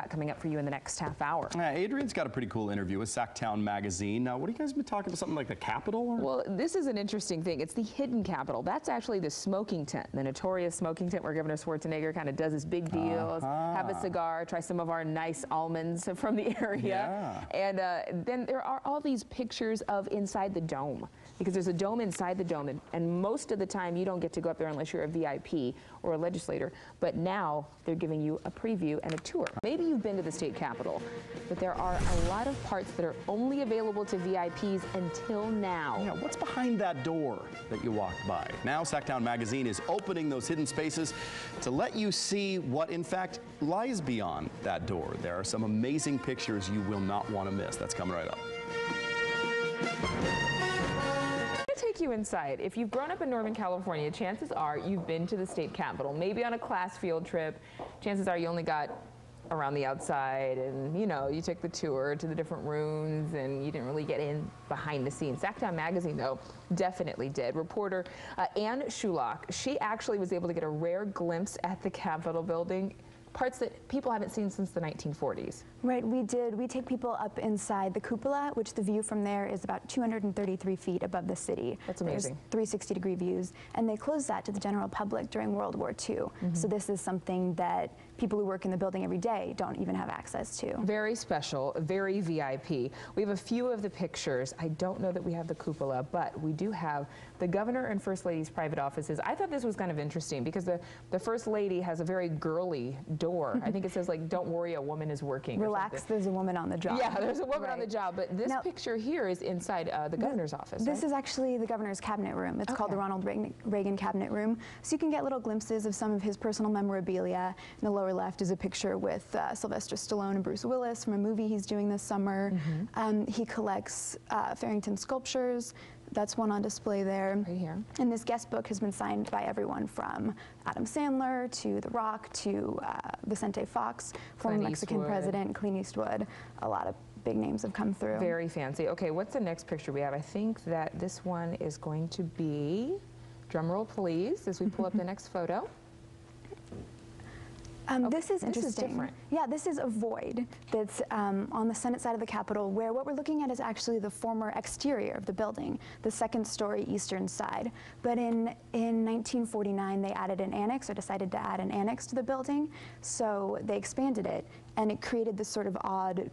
Coming up for you in the next half hour. Adrian's got a pretty cool interview with Sactown magazine. What have you guys been talking about? Something like the Capitol? Or? Well, this is an interesting thing. It's the hidden Capitol. That's actually the smoking tent, the notorious smoking tent where Governor Schwarzenegger kind of does his big deals, have a cigar, try some of our nice almonds from the area. Yeah. And then there are all these pictures of inside the dome, because there's a dome inside the dome, and most of the time you don't get to go up there unless you're a VIP or a legislator. But now they're giving you a preview and a tour. Maybe you've been to the state capitol, but there are a lot of parts that are only available to VIPs until now. Yeah, what's behind that door that you walked by? Now Sactown magazine is opening those hidden spaces to let you see what in fact lies beyond that door. There are some amazing pictures you will not want to miss. That's coming right up. Take you inside. If you've grown up in Northern California, chances are you've been to the state capitol, maybe on a class field trip. Chances are you only got around the outside, and you took the tour to the different rooms and you didn't really get in behind the scenes. Sactown magazine though definitely did. Reporter Ann Shulock, she actually was able to get a rare glimpse at the Capitol building, parts that people haven't seen since the 1940s. Right, we did. We take people up inside the cupola, which the view from there is about 233 feet above the city. That's amazing. There's 360-degree views, and they closed that to the general public during World War II. So this is something that people who work in the building every day don't even have access to. Very special, very VIP. We have a few of the pictures. I don't know that we have the cupola, but we do have the governor and first lady's private offices. I thought this was kind of interesting because the first lady has a very girly door. I think it says like, "Don't worry, a woman is working." Relax, there's a woman on the job. Yeah, there's a woman on the job, but this picture here is inside the governor's office. This is actually the governor's cabinet room. It's called the Ronald Reagan Cabinet Room. So you can get little glimpses of some of his personal memorabilia. In the lower left is a picture with Sylvester Stallone and Bruce Willis from a movie he's doing this summer. He collects Farrington sculptures. That's one on display there. Right here. And this guest book has been signed by everyone from Adam Sandler to The Rock to Vicente Fox, former Mexican president, Clint Eastwood. A lot of big names have come through. Very fancy. Okay, what's the next picture we have? I think that this one is going to be, drumroll please, as we pull up the next photo. This is interesting. This is different. Yeah, this is a void that's on the Senate side of the Capitol, where what we're looking at is actually the former exterior of the building, the second-story eastern side. But in 1949, they added an annex, or decided to add an annex to the building, so they expanded it, and it created this sort of odd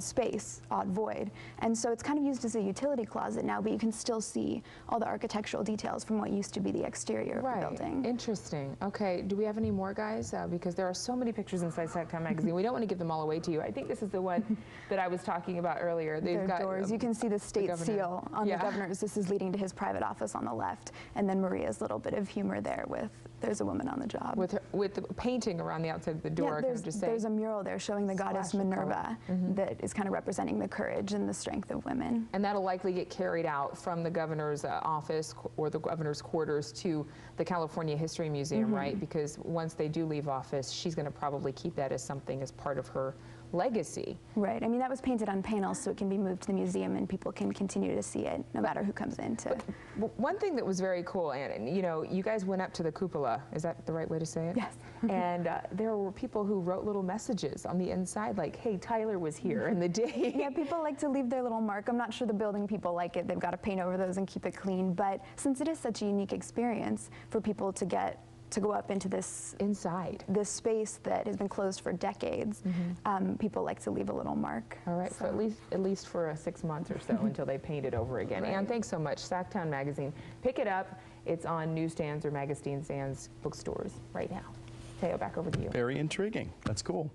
space, odd void. And so it's kind of used as a utility closet now, but you can still see all the architectural details from what used to be the exterior of the building. Interesting. Okay, do we have any more, guys? Because there are so many pictures inside Sactown magazine. We don't want to give them all away to you. I think this is the one that I was talking about earlier. They've got doors. You can see the state seal on the governor's. This is leading to his private office on the left, and then Maria's little bit of humor there with "There's a woman on the job." With the painting around the outside of the door. Yeah, there's a mural there showing the goddess Minerva that is kind of representing the courage and the strength of women. And that'll likely get carried out from the governor's office or the governor's quarters to the California History Museum, right? Because once they do leave office, she's going to probably keep that as something as part of her legacy. Right. I mean, that was painted on panels, so it can be moved to the museum and people can continue to see it no matter who comes in. One thing that was very cool, and you guys went up to the cupola. Is that the right way to say it? Yes. And there were people who wrote little messages on the inside, like, "Hey, Tyler was here in the day." Yeah, people like to leave their little mark. I'm not sure the building people like it. They've got to paint over those and keep it clean. But since it is such a unique experience for people to go up into this space that has been closed for decades, people like to leave a little mark. All right, so at least for 6 months or so until they paint it over again. Ann, thanks so much. Sactown magazine, pick it up. It's on newsstands or magazine stands, bookstores right now. Teo, back over to you. Very intriguing. That's cool.